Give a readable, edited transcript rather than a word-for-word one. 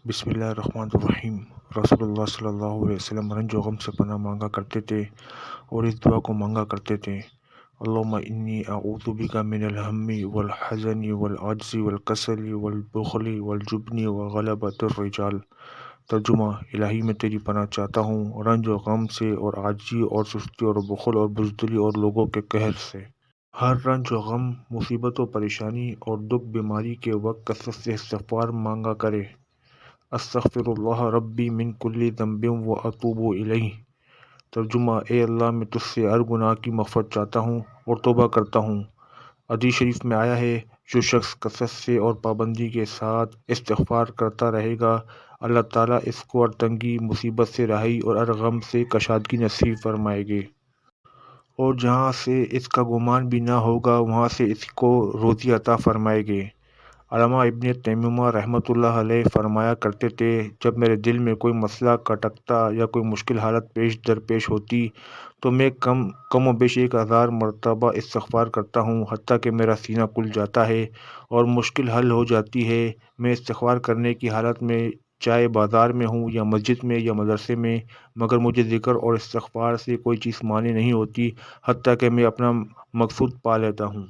بسم اللہ الرحمن الرحیم۔ رسول اللہ صلی اللہ علیہ وسلم رنج و غم سے پناہ مانگا کرتے تھے اور اس دعا کو مانگا کرتے تھے: اللہم انی اعوذ بک من الہم والحزن والعجز والکسل والبخل والجبن وغلبۃ الرجال۔ ترجمہ: الہی میں تیری پناہ چاہتا ہوں رنج و غم سے اور عاجزی اور سستی اور بخل اور بزدلی اور لوگوں کے قہر سے۔ ہر رنج و غم، مصیبت و پریشانی اور دکھ بیماری کے وقت کثرت سے استغفار مانگا کرے۔ استغفر اللہ ربی من کل ذنب و اتوب الیہ۔ ترجمہ: اے اللہ، میں تجھ سے ہر گناہ کی مغفرت چاہتا ہوں اور توبہ کرتا ہوں۔ حدیث شریف میں آیا ہے: جو شخص کثرت سے اور پابندی کے ساتھ استغفار کرتا رہے گا، اللہ تعالیٰ اس کو ہر تنگی مصیبت سے رہائی اور ہر غم سے کشادگی نصیب فرمائے گے، اور جہاں سے اس کا گمان بھی نہ ہوگا وہاں سے اس کو روزی عطا فرمائے گے۔ علامہ ابن تیمیہ رحمۃ اللہ علیہ فرمایا کرتے تھے: جب میرے دل میں کوئی مسئلہ کھٹکتا یا کوئی مشکل حالت پیش در پیش ہوتی تو میں کم و بیش 1000 مرتبہ استغفار کرتا ہوں، حتیٰ کہ میرا سینہ کھل جاتا ہے اور مشکل حل ہو جاتی ہے۔ میں استغفار کرنے کی حالت میں چاہے بازار میں ہوں یا مسجد میں یا مدرسے میں، مگر مجھے ذکر اور استغفار سے کوئی چیز مانے نہیں ہوتی، حتیٰ کہ میں اپنا مقصود پا لیتا ہوں۔